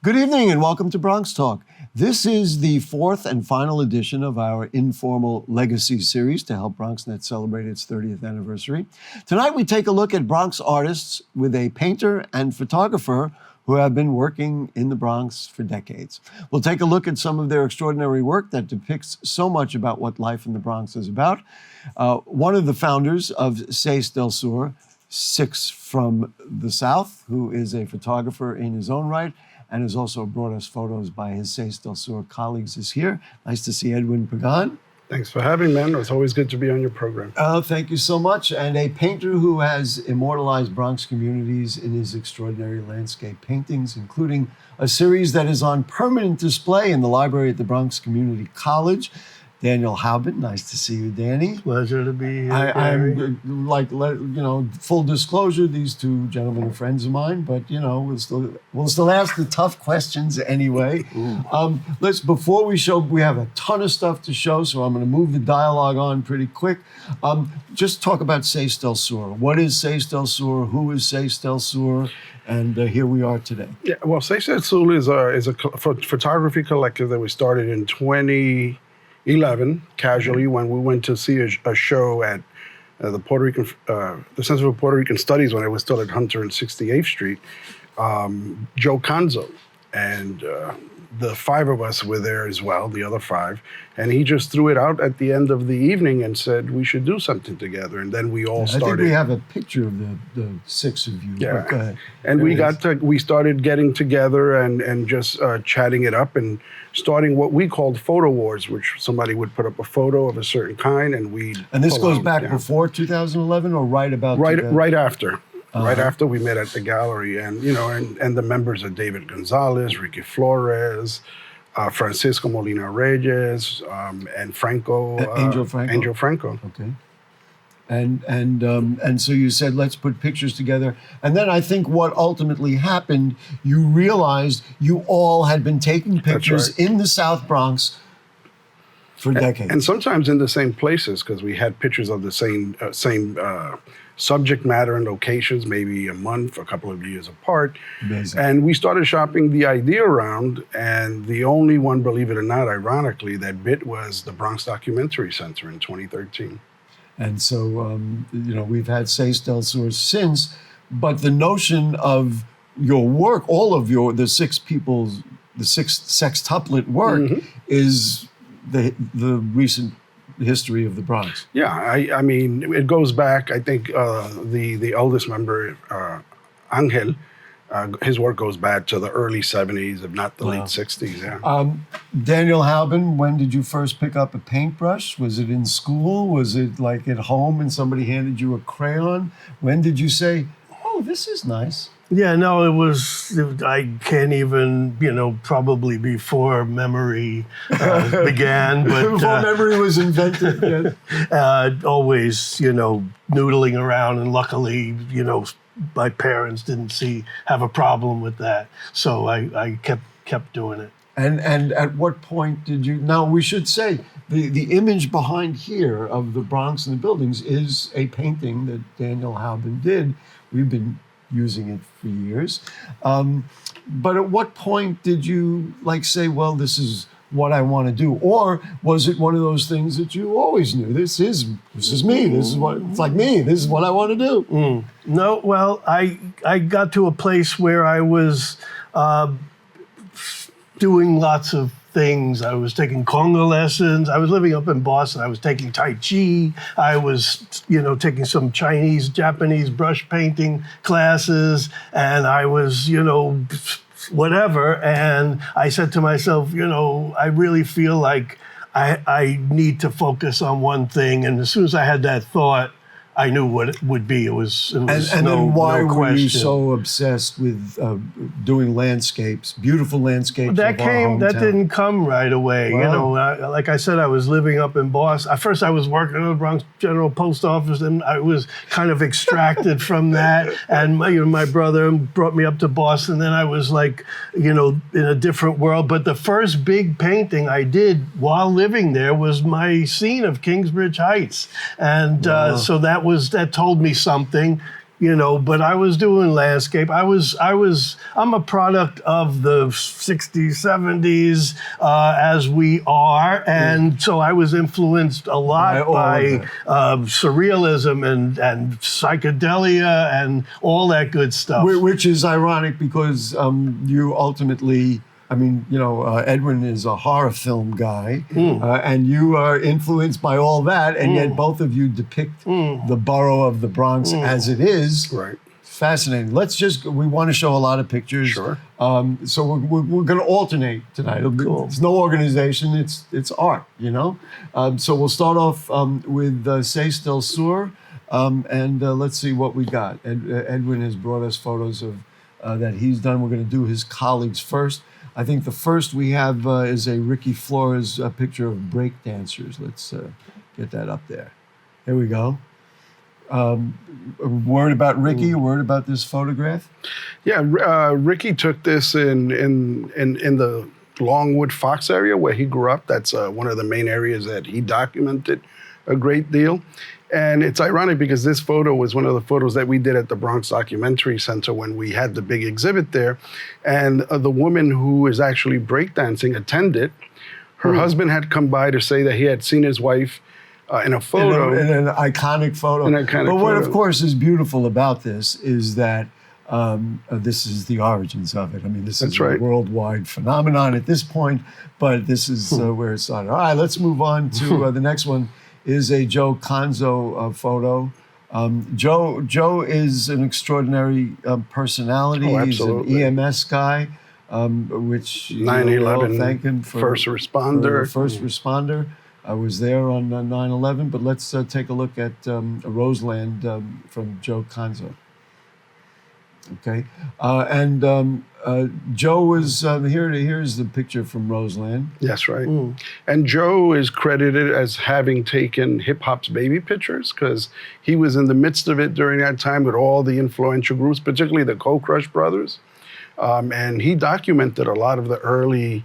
Good evening and welcome to BronxTalk. This is the fourth and final edition of our informal legacy series to help BronxNet celebrate its 30th anniversary. Tonight we take a look at Bronx artists with a painter and photographer who have been working in the Bronx for decades. We'll take a look at some of their extraordinary work that depicts so much about what life in the Bronx is about. One of the founders of Seis del Sur, Six from the South, who is a photographer in his own right, and has also brought us photos by his Seis del Sur colleagues, is here. Nice to see Edwin Pagán. Thanks for having me, man. It's always good to be on your program. Thank you so much. And a painter who has immortalized Bronx communities in his extraordinary landscape paintings, including a series that is on permanent display in the library at the Bronx Community College. Daniel Hauben, nice to see you, Danny. Pleasure to be here. I'm like, full disclosure, these two gentlemen are friends of mine, but we'll still ask the tough questions anyway. Before we have a ton of stuff to show, so I'm going to move the dialogue on pretty quick. Just talk about Seis del Sur. What is Seis del Sur? Who is Seis del Sur? And here we are today. Yeah, well, Seis del Sur is a photography collective that we started in 2011, casually, when we went to see a show at the Puerto Rican, the Center for Puerto Rican Studies, when I was still at Hunter and 68th Street. Joe Conzo and the five of us were there as well, the other five, and he just threw it out at the end of the evening and said we should do something together, and then we all started. I think we have a picture of the six of you. Yeah, go ahead. And we started getting together and just chatting it up and starting what we called photo wars, which somebody would put up a photo of a certain kind, and we. And this goes back before 2011 or right about. Right after. Right after we met at the gallery, and and the members are David Gonzalez, Ricky Flores, Francisco Molina Reyes, and Franco. Angel Franco. Angel Franco. Okay. And so you said, let's put pictures together. And then I think what ultimately happened, you realized you all had been taking pictures in the South Bronx for decades. And sometimes in the same places, because we had pictures of the same subject matter and locations, maybe a month, a couple of years apart. Amazing. And we started shopping the idea around, and the only one, believe it or not, ironically, that bit was the Bronx Documentary Center in 2013. And so, we've had Seis del Sur since, but the notion of your work, all of the six sextuplet work is the recent history of the Bronx. Yeah, I mean, it goes back, I think the eldest member, Angel, his work goes back to the early 70s, if not the late 60s, yeah. Daniel Hauben, when did you first pick up a paintbrush? Was it in school? Was it like at home and somebody handed you a crayon? When did you say, oh, this is nice? Yeah, no, I can't even, probably before memory began. But before memory was invented. Yes. Always, noodling around, and luckily, my parents didn't have a problem with that. So I kept doing it. And at what point did you, now we should say, the image behind here of the Bronx and the buildings is a painting that Daniel Hauben did. We've been using it for years. But at what point did you say, well, this is what I want to do? Or was it one of those things that you always knew, this is me, this is like me, this is what I want to do? No, well, I got to a place where I was doing lots of things. I was taking conga lessons. I was living up in Boston. I was taking Tai Chi. I was, taking some Chinese, Japanese brush painting classes. And I was, whatever. And I said to myself, I really feel like I need to focus on one thing. And as soon as I had that thought, I knew what it would be. It was And no, then why no were question. you so obsessed with doing landscapes, beautiful landscapes? That of our that hometown? didn't come right away. Wow. Like I said, I was living up in Boston. At first, I was working at the Bronx General Post Office, and I was kind of extracted from that. And my brother brought me up to Boston. Then I was like, in a different world. But the first big painting I did while living there was my scene of Kingsbridge Heights, and so that told me something. But I was doing landscape. I'm a product of the 60s, 70s, as we are. And so I was influenced a lot by surrealism and psychedelia and all that good stuff. Which is ironic because you ultimately, Edwin is a horror film guy, and you are influenced by all that, and yet both of you depict the borough of the Bronx as it is. Right. Fascinating. We want to show a lot of pictures. Sure. So we're going to alternate tonight. Cool. It's no organization, it's art, So we'll start off with Seis del Sur, and let's see what we got. Everyone has brought us photos of that he's done. We're going to do his colleagues first. I think the first we have is a Ricky Flores picture of break dancers. Let's get that up there. There we go. A word about Ricky, a word about this photograph? Yeah, Ricky took this in the Longwood Fox area where he grew up. That's one of the main areas that he documented a great deal. And it's ironic because this photo was one of the photos that we did at the Bronx Documentary Center when we had the big exhibit there. And the woman who is actually breakdancing attended. Her husband had come by to say that he had seen his wife in a photo. In an iconic photo. But what, of course, is beautiful about this is that this is the origins of it. This is a worldwide phenomenon at this point, but this is where it started. All right, let's move on to the next one. Is a Joe Conzo photo. Joe is an extraordinary personality. He's an EMS guy, which 9/11 thank him for first responder. First responder. I was there on 9/11, but let's take a look at Roseland from Joe Conzo. Okay, Joe was here's the picture from Roseland. Yes, right. And Joe is credited as having taken hip hop's baby pictures because he was in the midst of it during that time with all the influential groups, particularly the Cold Crush Brothers, and he documented a lot of the early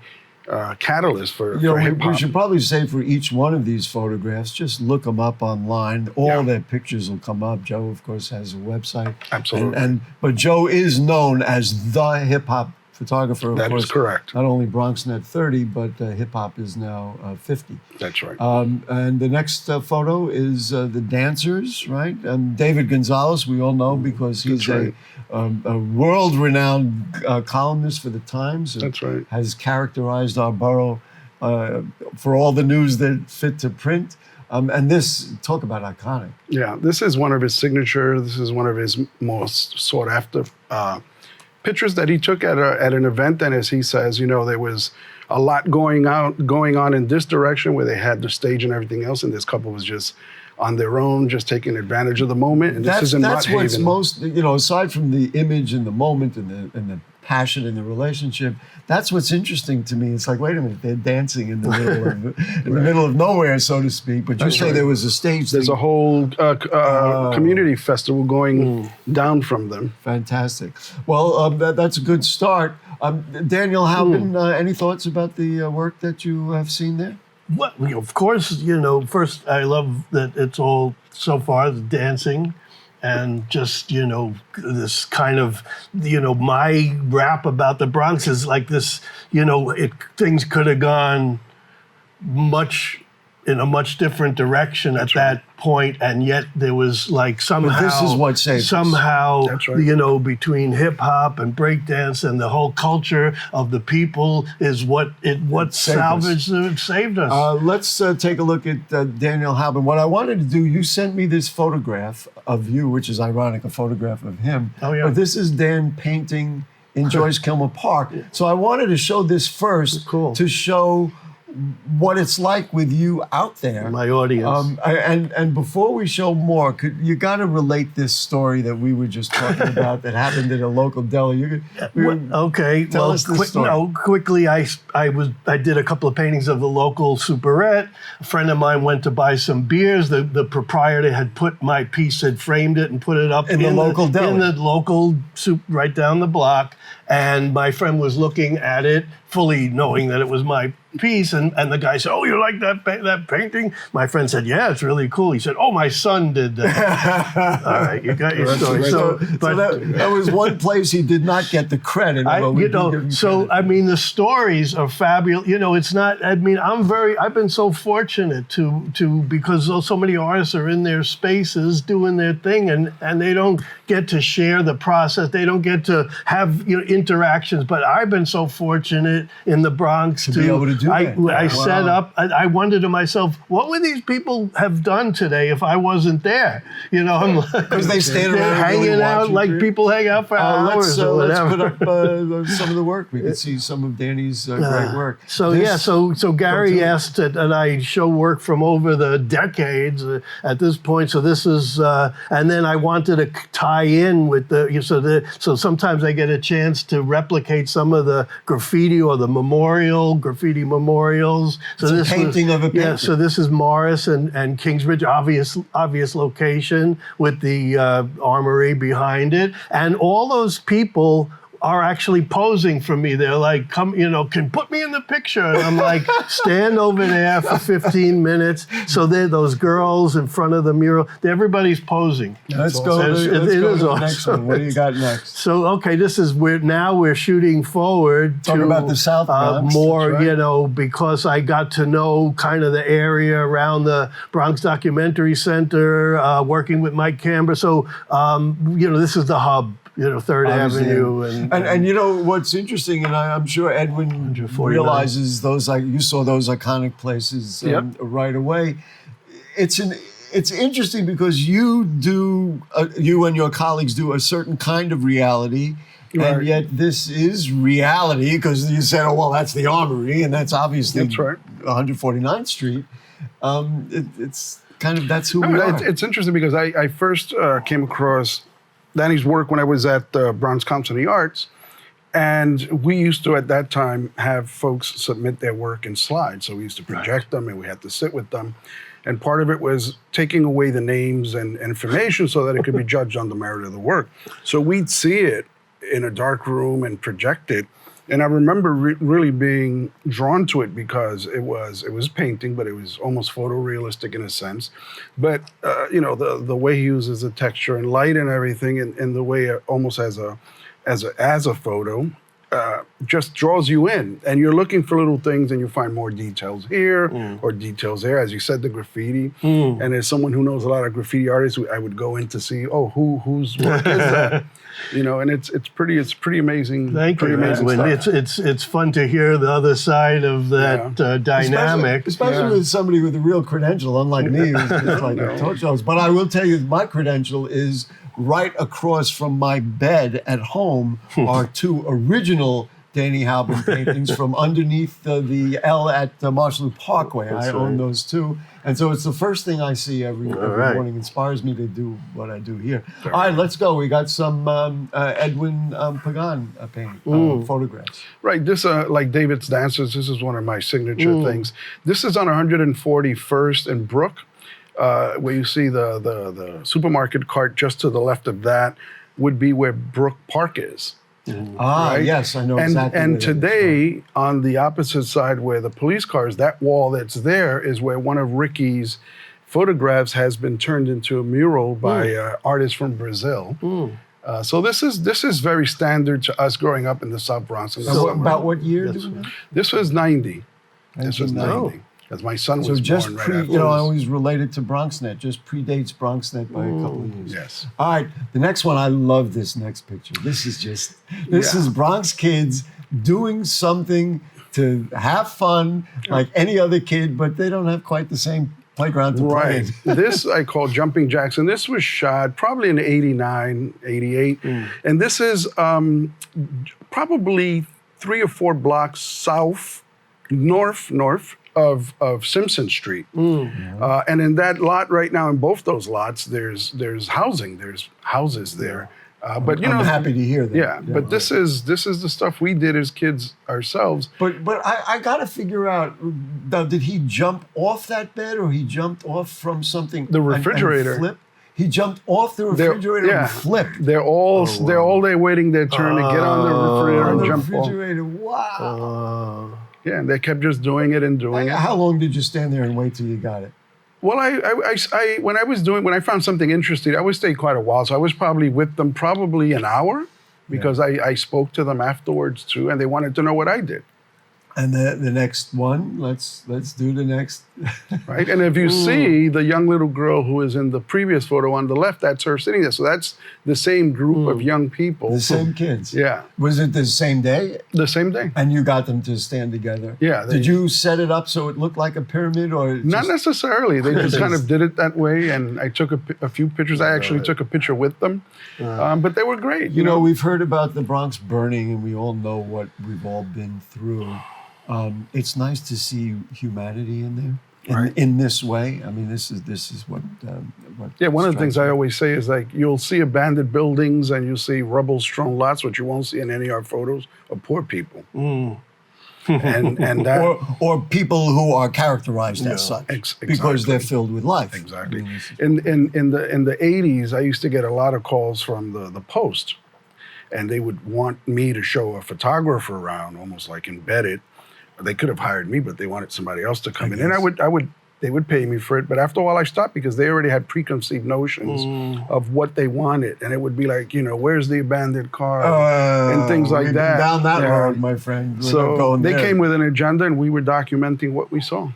catalyst for hip hop. We should probably say for each one of these photographs, just look them up online. All their pictures will come up. Joe, of course, has a website. Absolutely. But Joe is known as the hip hop photographer. Of course, course, is correct. Not only BronxNet 30, but hip hop is now 50. That's right. And the next photo is the dancers, right? David Gonzalez, we all know because he's a world-renowned columnist for the Times. That's right. Has characterized our borough for all the news that fit to print. And this, talk about iconic. Yeah, this is one of his signature. This is one of his most sought-after pictures that he took at an event. And as he says, there was a lot going on in this direction where they had the stage and everything else, and this couple was just on their own, just taking advantage of the moment. And this is in that's Mott what's Haven. most, aside from the image and the moment and the passion in the relationship, that's what's interesting to me. It's like, wait a minute, they're dancing in the middle of the middle of nowhere, so to speak. But you say there was a stage. There's a whole community festival going down from them. Fantastic. Well, that's a good start. Daniel Hauben, any thoughts about the work that you have seen there? Well, of course, first I love that it's all so far the dancing. And just, this kind of, my rap about the Bronx is like this, things could have gone much in a much different direction at that point, and yet there was like somehow this is what saved us. somehow That's right. you know, between hip hop and breakdance and the whole culture of the people is what saved us. Let's take a look at Daniel Hauben. What I wanted to do, you sent me this photograph of you, which is ironic, a photograph of him. Oh, yeah. But this is Dan painting in Joyce Kilmer Park. So I wanted to show this first to show what it's like with you out there. My audience. And before we show more, you got to relate this story that we were just talking about that happened in a local deli. Okay, tell us this story. Quickly, I did a couple of paintings of the local superette. A friend of mine went to buy some beers. The proprietor had put my piece, had framed it and put it up in the local deli. In the local soup right down the block. And my friend was looking at it, fully knowing that it was my piece, and the guy said, "Oh, you like that painting?" My friend said, "Yeah, it's really cool." He said, "Oh, my son did that." All right, you got your story. So that was one place he did not get the credit. I mean, the stories are fabulous. You know, it's not. I mean, I've been so fortunate to because so many artists are in their spaces doing their thing, and they don't get to share the process. They don't get to have interactions. But I've been so fortunate in the Bronx to be able to do that. I set up. I wondered to myself, what would these people have done today if I wasn't there? You know, because they stayed around, they're hanging out like people hang out for hours. Let's put up some of the work. We can see some of Danny's great work. So Gary asked that I show work from over the decades at this point. So this is, and then I wanted to tie in with so sometimes I get a chance to replicate some of the graffiti or the graffiti memorials. So it's a painting of a painting. Yeah, so this is Morris and Kingsbridge, obvious location with the armory behind it. And all those people are actually posing for me. They're like, come, can put me in the picture. And I'm like, stand over there for 15 minutes. So those girls in front of the mural, everybody's posing. Let's go to the next one. What do you got next? So, okay, we're shooting forward Talk about the South Bronx. More, right. Because I got to know kind of the area around the Bronx Documentary Center, working with Mike Canberra. So, this is the hub. Third Avenue. And you know what's interesting, and I'm sure Edwin realizes you saw those iconic places right away. It's interesting because you and your colleagues do a certain kind of reality, right. And yet this is reality because you said, oh, well, that's the Armory, and that's obviously 149th Street. It's kind of, that's who we are. It's interesting because I first came across Danny's work when I was at the Bronx Council of the Arts, and we used to, at that time, have folks submit their work in slides. So we used to project them, and we had to sit with them. And part of it was taking away the names and information so that it could be judged on the merit of the work. So we'd see it in a dark room and project it. And I remember really being drawn to it because it was painting, but it was almost photorealistic in a sense. But the way he uses the texture and light and everything, and the way it almost as a photo, just draws you in. And you're looking for little things, and you find more details here or details there. As you said, the graffiti. And as someone who knows a lot of graffiti artists, I would go in to see, whose work is that? And it's pretty amazing. Thank you, Edwin. It's fun to hear the other side of that dynamic, especially with somebody with a real credential, unlike me, who's just like a talk shows. But I will tell you, my credential is right across from my bed at home are two original Danny Hauben paintings from underneath the L at Marshall Parkway. I own those too. And so it's the first thing I see every morning. Inspires me to do what I do here. All right, let's go. We got some Edwin Pagán painting, photographs. Right, this, like David's Dancers, this is one of my signature things. This is on 141st and Brook, where you see the supermarket cart just to the left of that would be where Brook Park is. Right? Yes, I know exactly. And today, on the opposite side where the police cars, that wall that's there is where one of Ricky's photographs has been turned into a mural by artists from Brazil. So this is very standard to us growing up in the South Bronx. So about what year? This was 90. This was 90. Because my son So was just born right after I this. always related to BronxNet, just predates BronxNet by a couple of years. Yes. All right, the next one, I love this next picture. This is Bronx kids doing something to have fun like any other kid, but they don't have quite the same playground to play Right. in. This I call Jumping Jacks, and this was shot probably in 89, 88. And this is probably 3 or 4 blocks north of Simpson Street. And in that lot right now, in both those lots, there's housing. There's houses there. But you know, I'm happy to hear that. Yeah, but this is the stuff we did as kids ourselves. But I got to figure out, now, did he jump off that bed or he jumped off from something? The refrigerator. And flipped? He jumped off the refrigerator and flipped. They're all there waiting their turn to get on the refrigerator On and the jump off. refrigerator, wow. Yeah, and they kept just doing it and doing it. How long did you stand there and wait till you got it? Well, when I found something interesting, I would stay quite a while. So I was probably with them probably an hour because I spoke to them afterwards too, and they wanted to know what I did. And the next one, let's do the next. Right, and if you see the young little girl who is in the previous photo on the left, that's her sitting there. So that's the same group of young people. The same kids. Yeah. Was it the same day? The same day. And you got them to stand together? Yeah. Did you set it up so it looked like a pyramid, or Not necessarily. They just kind of did it that way, and I took a few pictures. I actually took a picture with them, but they were great. You know, we've heard about the Bronx burning, and we all know what we've all been through. It's nice to see humanity in there. In this way, I mean, this is what. Yeah, one of the things I always say is like you'll see abandoned buildings and you'll see rubble-strewn lots, which you won't see in any of our photos of poor people. and that, or people who are characterized as such because they're filled with life. Exactly. I mean, In the 80s, I used to get a lot of calls from the Post, and they would want me to show a photographer around, almost like embedded. They could have hired me, but they wanted somebody else to come in, and they would pay me for it. But after a while, I stopped because they already had preconceived notions of what they wanted, and it would be like, where's the abandoned car and things like that. Down that road, my friend. So they came with an agenda, and we were documenting what we saw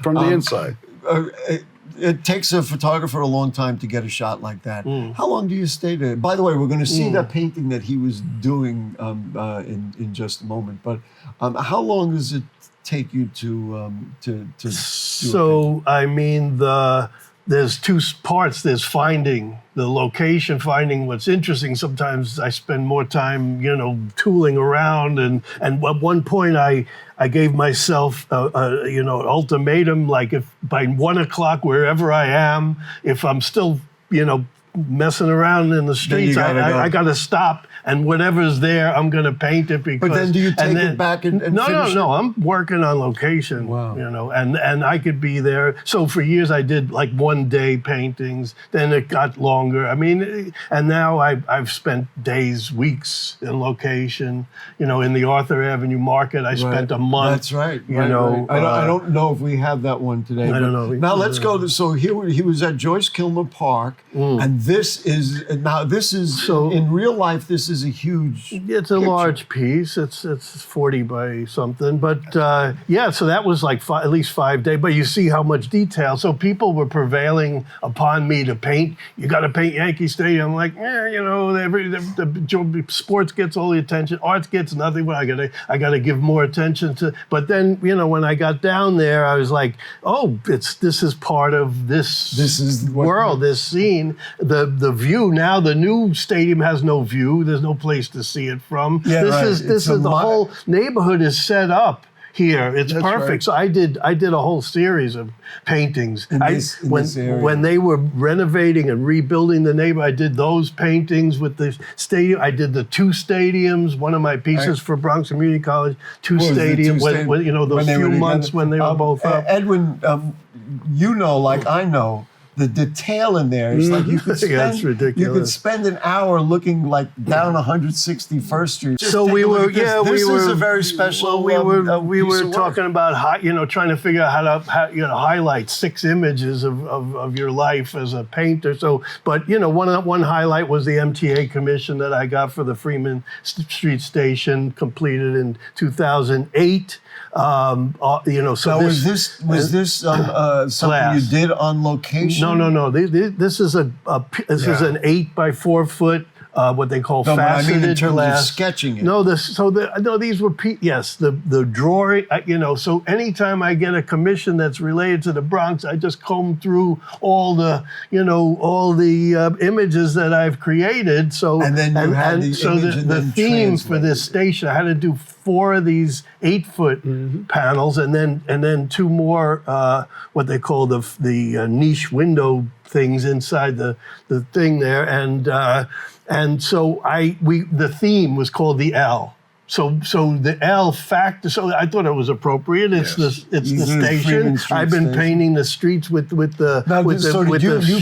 from the inside. It takes a photographer a long time to get a shot like that. How long do you stay there? By the way, we're going to see that painting that he was doing in just a moment. But how long does it take you to do So, I mean, there's 2 parts. There's finding the location, finding what's interesting. Sometimes I spend more time, tooling around. And at one point, I gave myself, an ultimatum, like if by 1 o'clock, wherever I am, if I'm still, messing around in the streets, I got to stop. And whatever's there, I'm going to paint it because. But then do you take it back and no, finish it? No. I'm working on location. Wow. And I could be there. So for years I did like 1-day paintings. Then it got longer. I mean, and now I've spent days, weeks in location. In the Arthur Avenue Market, I spent a month. That's right. I don't know if we have that one today. I don't know. Now let's go to. So here he was at Joyce Kilmer Park, and this is in real life. This is a huge. It's a large piece. It's 40 by something. But so that was like at least 5 days. But you see how much detail. So people were prevailing upon me to paint. You got to paint Yankee Stadium. I'm like, the sports gets all the attention. Arts gets nothing. But I got to give more attention to. But then when I got down there, I was like, oh, this is part of this world, this scene. The view now. The new stadium has no view. There's no place to see it from. This is the whole neighborhood is set up here. It's perfect. Right. So I did a whole series of paintings. When they were renovating and rebuilding the neighborhood, I did those paintings with the stadium. I did the 2 stadiums. One of my pieces for Bronx Community College, 2 stadiums. Those few months when they were both up. Edwin, like I know. The detail in there is like you could spend, it's ridiculous. You could spend an hour looking like down 161st Street. So we were, this is a very special. We were talking about trying to figure out how highlight 6 images of your life as a painter. So, but one highlight was the MTA commission that I got for the Freeman Street Station, completed in 2008. So Now, was this something you did on location? No. This is is an 8x4 foot. What they call No, but I faceted mean in terms glass. of sketching it. No, these were the drawing. So anytime I get a commission that's related to the Bronx, I just comb through all the images that I've created. So And then you had the image and the then theme for translated this station, I had to do 4 of these 8-foot panels, and then 2 more what they call the niche window things inside the thing there, and so the theme was called the L. So the L factor. So I thought it was appropriate. It's the station. I've been painting the streets with the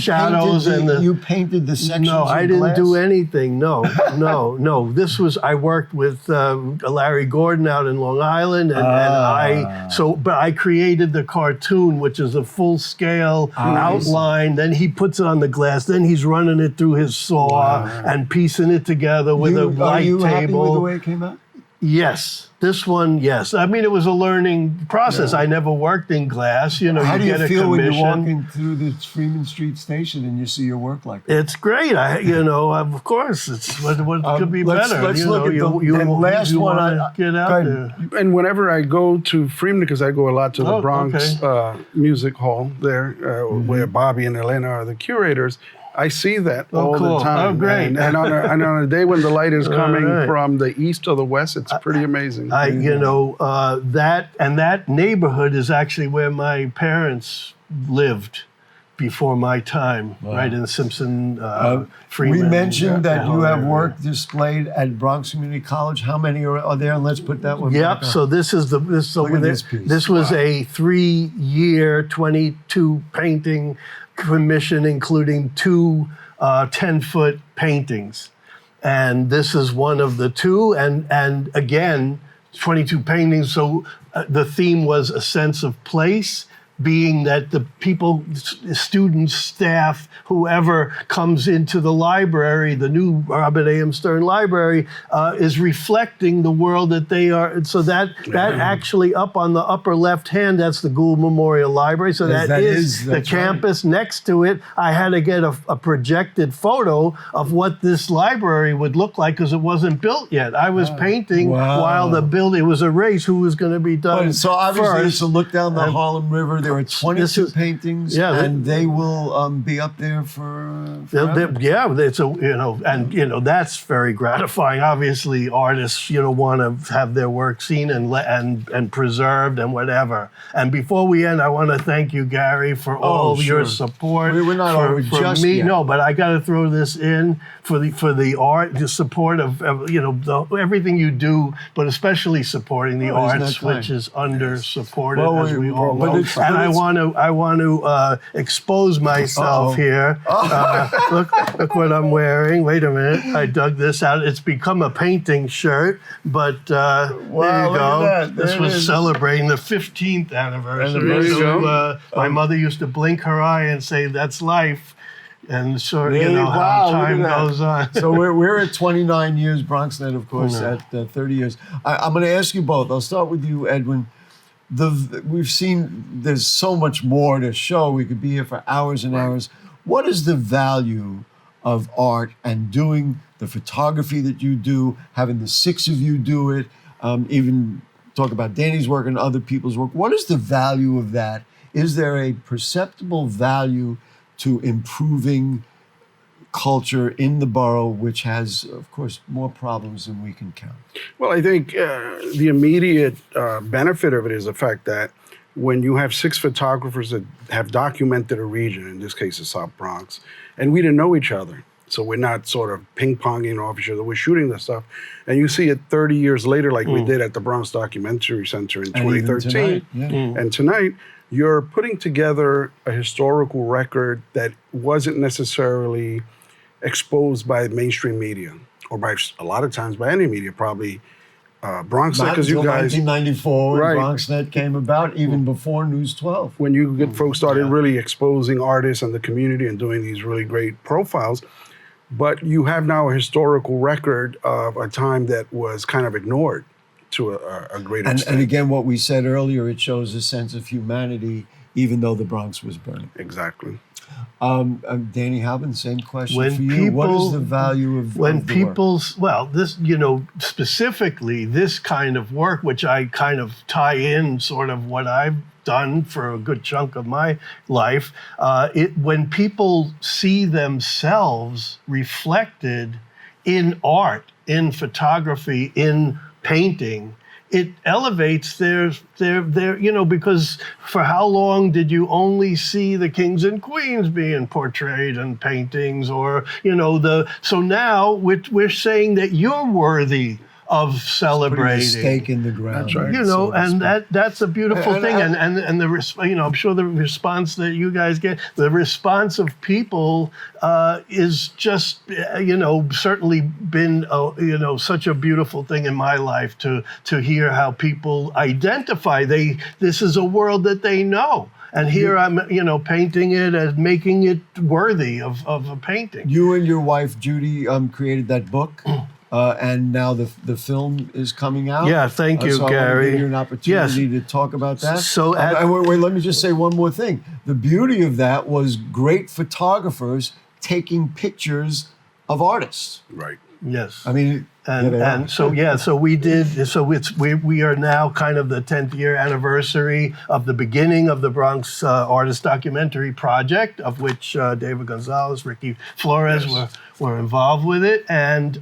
shadows and the. You painted the sections. No, I didn't do anything. No. I worked with Larry Gordon out in Long Island, but I created the cartoon, which is a full scale outline. Then he puts it on the glass. Then he's running it through his saw and piecing it together with a light Are you table. happy with the way it came out? Yes, this one, yes. I mean, it was a learning process. I never worked in glass. How do you get a feel when you're commission. walking through the Freeman Street station and you see your work like that? It's great. Of course, it's what could be better. Let's look at the last one. Get out there. And whenever I go to Freeman, because I go a lot to the Bronx Music Hall there, where Bobby and Elena are the curators, I see that all the time. Oh, great. And on a day when the light is coming from the east or the west, it's pretty amazing. That neighborhood is actually where my parents lived before my time, right in the Simpson, Freeman. We mentioned that you have work displayed at Bronx Community College. How many are there? And let's put that one back Yep. So this is this piece. This was a 3-year, 22 painting commission, including 2 10-foot paintings, and this is one of the 2. And again, 22 paintings. So the theme was a sense of place, being that the people, students, staff, whoever comes into the library, the new Robert A.M. Stern Library, is reflecting the world that they are. And so that actually up on the upper left hand, that's the Gould Memorial Library. So that is the campus. Right. Next to it, I had to get a projected photo of what this library would look like because it wasn't built yet. I was painting while the building, it was a race who was going to be done. So obviously first. it's a look down the Harlem River. There are 22 paintings, and they will be up there for forever. That's very gratifying. Obviously, artists, want to have their work seen and preserved and whatever. And before we end, I want to thank you, Gary, for all your support. We're not over just me. yet. No, but I got to throw this in for the art, the support of everything you do, but especially supporting the arts, which is under supported, as we all know. And I want to expose myself here. Look what I'm wearing. Wait a minute. I dug this out. It's become a painting shirt, but there you go. This was celebrating the 15th anniversary. So my mother used to blink her eye and say, "That's life." And so, how time goes on. So we're at 29 years, BronxNet, of course, at 30 years. I'm going to ask you both. I'll start with you, Edwin. We've seen there's so much more to show. We could be here for hours and hours. What is the value of art and doing the photography that you do, having the 6 of you do it, even talk about Danny's work and other people's work? What is the value of that? Is there a perceptible value to improving culture in the borough, which has, of course, more problems than we can count? Well, I think the immediate benefit of it is the fact that when you have 6 photographers that have documented a region, in this case, the South Bronx, and we didn't know each other, so we're not sort of ping-ponging off each other, we're shooting this stuff, and you see it 30 years later, like we did at the Bronx Documentary Center in 2013, and tonight, you're putting together a historical record that wasn't necessarily exposed by mainstream media, or by a lot of times by any media, probably BronxNet, because you guys. 1994, when BronxNet came about, even before News 12. When you get folks started really exposing artists and the community and doing these really great profiles, but you have now a historical record of a time that was kind of ignored to a great And extent. again, what we said earlier, it shows a sense of humanity, even though the Bronx was burning. Exactly. Danny Hauben, same question When for you. What is the people- value of When of the work? people's, well, this, specifically this kind of work, which I kind of tie in sort of what I've done for a good chunk of my life, when people see themselves reflected in art, in photography, in painting, it elevates their, because for how long did you only see the kings and queens being portrayed in paintings, or, so now we're saying that you're worthy of Putting celebrating. a stake in the ground. That's right. so to And speak. that's a beautiful And thing. I- And I'm sure the response that you guys get, the response of people is just, certainly been, such a beautiful thing in my life to hear how people identify. This is a world that they know. And here I'm, painting it as making it worthy of a painting. You and your wife Judy created that book, and now the film is coming out. Yeah, thank you, so I want to Gary. give you an opportunity to talk about that. So wait, let me just say one more thing. The beauty of that was great photographers taking pictures of artists. Right. Yes. I mean, So we did. So we are now kind of the 10th year anniversary of the beginning of the Bronx Artist Documentary Project, of which David Gonzalez, Ricky Flores were involved with it, and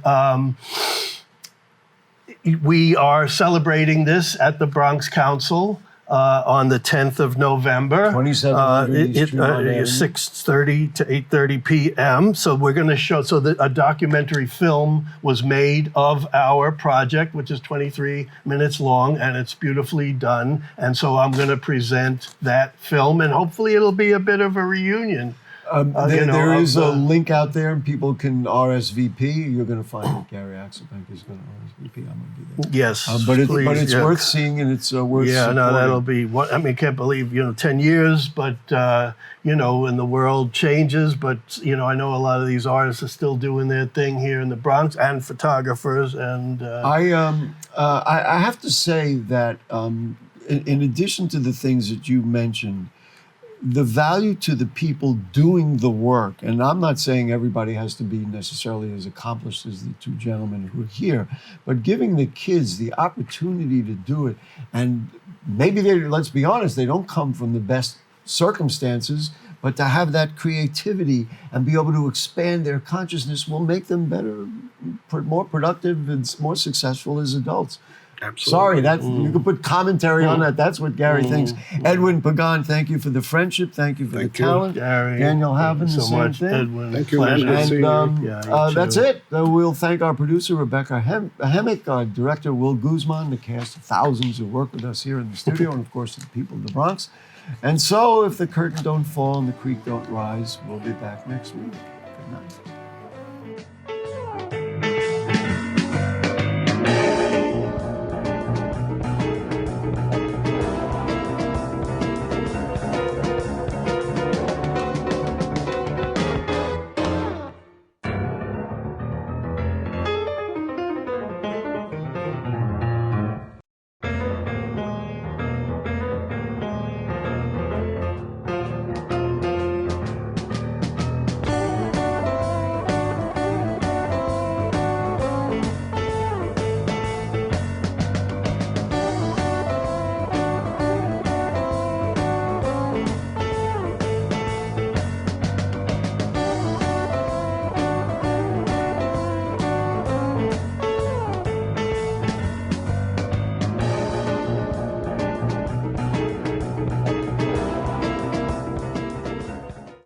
we are celebrating this at the Bronx Council. On the 10th of November, 2700 East Tremont Avenue. 6:30 to 8:30 p.m. So we're going to show. So a documentary film was made of our project, which is 23 minutes long, and it's beautifully done. And so I'm going to present that film, and hopefully it'll be a bit of a reunion. There is a link out there, and people can RSVP. You're going to find that Gary Axelbank is going to RSVP. I'm going to be there. Yes, But please, it's yeah. worth seeing, and it's worth Yeah, supporting. no, that'll be what I mean. Can't believe 10 years, but and the world changes. But I know a lot of these artists are still doing their thing here in the Bronx, and photographers. And I have to say that in addition to the things that you mentioned, the value to the people doing the work, and I'm not saying everybody has to be necessarily as accomplished as the two gentlemen who are here, but giving the kids the opportunity to do it. And maybe let's be honest, they don't come from the best circumstances, but to have that creativity and be able to expand their consciousness will make them better, more productive, and more successful as adults. Absolutely. Sorry, you could put commentary on that. That's what Gary thinks. Edwin Pagán, thank you for the friendship. Thank you for the talent. Gary, Daniel Hauben, thank you the so same much, thing. Edwin. Thank you. Pleasure. Good seeing you. Yeah, you That's too. it. We'll thank our producer, Rebecca Hemick, our director, Will Guzman, the cast of thousands who work with us here in the studio, and of course, the people of the Bronx. And so, if the curtain don't fall and the creek don't rise, we'll be back next week. Good night.